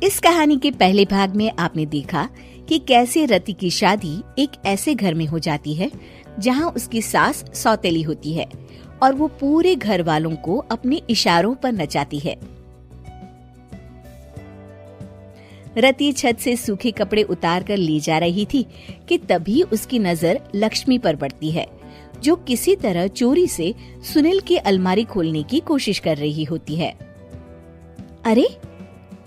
इस कहानी के पहले भाग में आपने देखा कि कैसे रति की शादी एक ऐसे घर में हो जाती है जहां उसकी सास सौतेली होती है और वो पूरे घर वालों को अपने इशारों पर नचाती है। रति छत से सूखे कपड़े उतार कर ले जा रही थी कि तभी उसकी नजर लक्ष्मी पर पड़ती है, जो किसी तरह चोरी से सुनील की अलमारी खोलने की कोशिश कर रही होती है। अरे,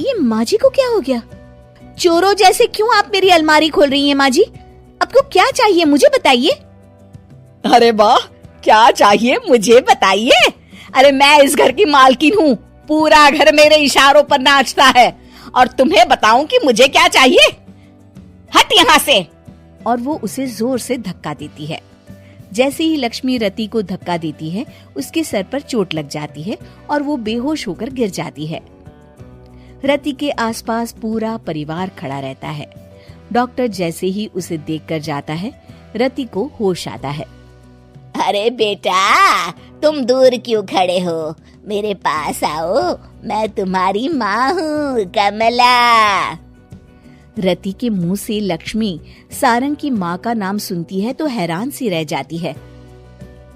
ये माँ जी को क्या हो गया? चोरों जैसे क्यों आप मेरी अलमारी खोल रही हैं माँ जी? आपको क्या चाहिए मुझे बताइए। अरे वाह, क्या चाहिए मुझे बताइए। अरे मैं इस घर की मालकिन हूँ, पूरा घर मेरे इशारों पर नाचता है और तुम्हें बताऊं कि मुझे क्या चाहिए? हट यहाँ से। और वो उसे जोर से धक्का देती है। जैसे ही लक्ष्मी रति को धक्का देती है, उसके सर पर चोट लग जाती है और वो बेहोश होकर गिर जाती है। रति के आसपास पूरा परिवार खड़ा रहता है। डॉक्टर जैसे ही उसे देखकर जाता है, रति को होश आता है। अरे बेटा, तुम दूर क्यों खड़े हो? मेरे पास आओ, मैं तुम्हारी माँ हूँ, कमला। रति के मुंह से लक्ष्मी सारंग की माँ का नाम सुनती है तो हैरान सी रह जाती है।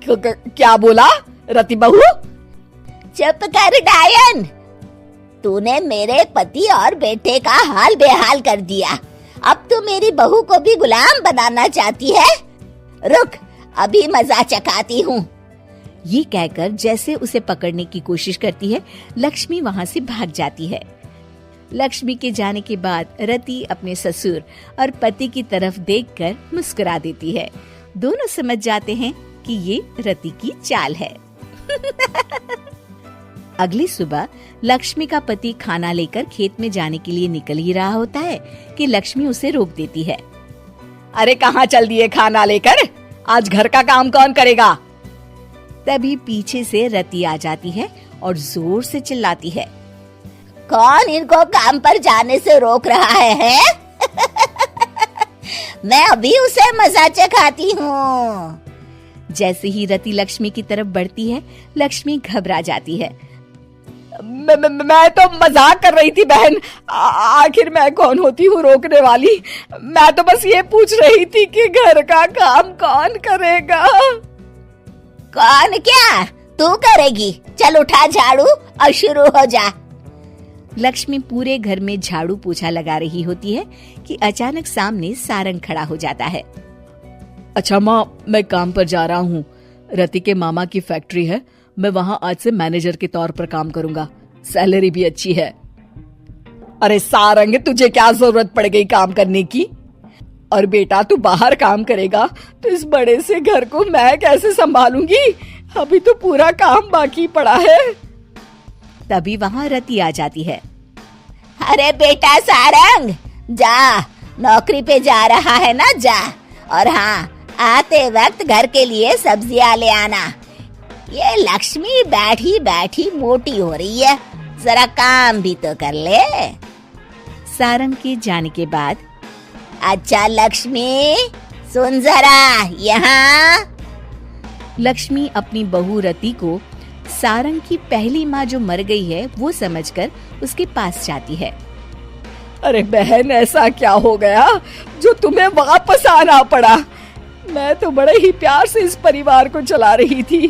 क्या बोला रति बहू? चुप कर डायन, तूने मेरे पति और बेटे का हाल बेहाल कर दिया। अब तू मेरी बहू को भी गुलाम बनाना चाहती है? रुक, अभी मजा चखाती हूँ। ये कहकर जैसे उसे पकड़ने की कोशिश करती है, लक्ष्मी वहाँ से भाग जाती है। लक्ष्मी के जाने के बाद रति अपने ससुर और पति की तरफ देखकर मुस्कुरा देती है। दोनों समझ जाते हैं कि ये रति की चाल है। अगली सुबह लक्ष्मी का पति खाना लेकर खेत में जाने के लिए निकल ही रहा होता है कि लक्ष्मी उसे रोक देती है। अरे कहाँ चल दिए खाना लेकर? आज घर का काम कौन करेगा? तभी पीछे से रति आ जाती है और जोर से चिल्लाती है। कौन इनको काम पर जाने से रोक रहा है? मैं अभी उसे मजा चखाती हूँ। जैसे ही रति लक्ष्मी की तरफ बढ़ती है, लक्ष्मी घबरा जाती है। मैं तो मजाक कर रही थी बहन। आखिर मैं कौन होती हूँ रोकने वाली? मैं तो बस ये पूछ रही थी कि घर का काम कौन करेगा। कौन क्या? तू करेगी? चल उठा झाड़ू और शुरू हो जा। लक्ष्मी पूरे घर में झाड़ू पोछा लगा रही होती है कि अचानक सामने सारंग खड़ा हो जाता है। अच्छा माँ, मैं काम पर जा रहा हूँ। रति के मामा की फैक्ट्री है, मैं वहाँ आज से मैनेजर के तौर पर काम करूँगा। सैलरी भी अच्छी है। अरे सारंग, तुझे क्या जरूरत पड़ गई काम करने की? और बेटा तू बाहर काम करेगा तो इस बड़े से घर को मैं कैसे संभालूंगी? अभी तो पूरा काम बाकी पड़ा है। तभी वहाँ रति आ जाती है। अरे बेटा सारंग, जा, नौकरी पे जा रहा है ना, जा। और हाँ, आते वक्त घर के लिए सब्जियां ले आना। ये लक्ष्मी बैठी बैठी मोटी हो रही है, जरा काम भी तो कर ले। सारंग के जाने के बाद, अच्छा लक्ष्मी, सुन जरा यहाँ। लक्ष्मी अपनी बहू रति को सारंग की पहली माँ जो मर गई है वो समझकर उसके पास जाती है। अरे बहन, ऐसा क्या हो गया जो तुम्हें वापस आना पड़ा? मैं तो बड़े ही प्यार से इस परिवार को चला रही थी।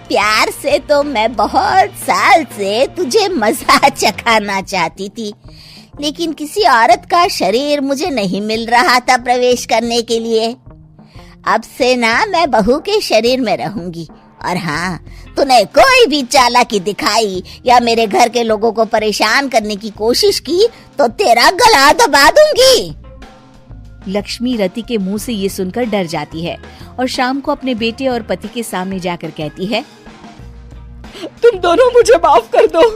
प्यार से तो मैं बहुत साल से तुझे मजा चखाना चाहती थी, लेकिन किसी औरत का शरीर मुझे नहीं मिल रहा था प्रवेश करने के लिए। अब से ना मैं बहू के शरीर में रहूंगी। और हाँ, तूने कोई भी चालाकी दिखाई या मेरे घर के लोगों को परेशान करने की कोशिश की तो तेरा गला दबा दूंगी। लक्ष्मी रति के मुंह से ये सुनकर डर जाती है और शाम को अपने बेटे और पति के सामने जाकर कहती है, तुम दोनों मुझे माफ कर दो।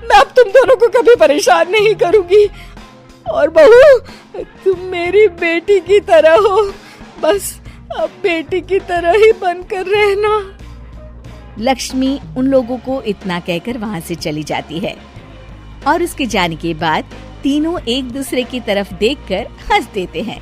मैं अब तुम दोनों को कभी परेशान नहीं करूंगी। और बहू, तुम मेरी बेटी की तरह हो, बस अब बेटी की तरह ही बनकर रहना। लक्ष्मी उन लोगों को इतना कहकर वहाँ से चली जाती है और उसके जाने के बाद तीनों एक दूसरे की तरफ देखकर हंस देते हैं।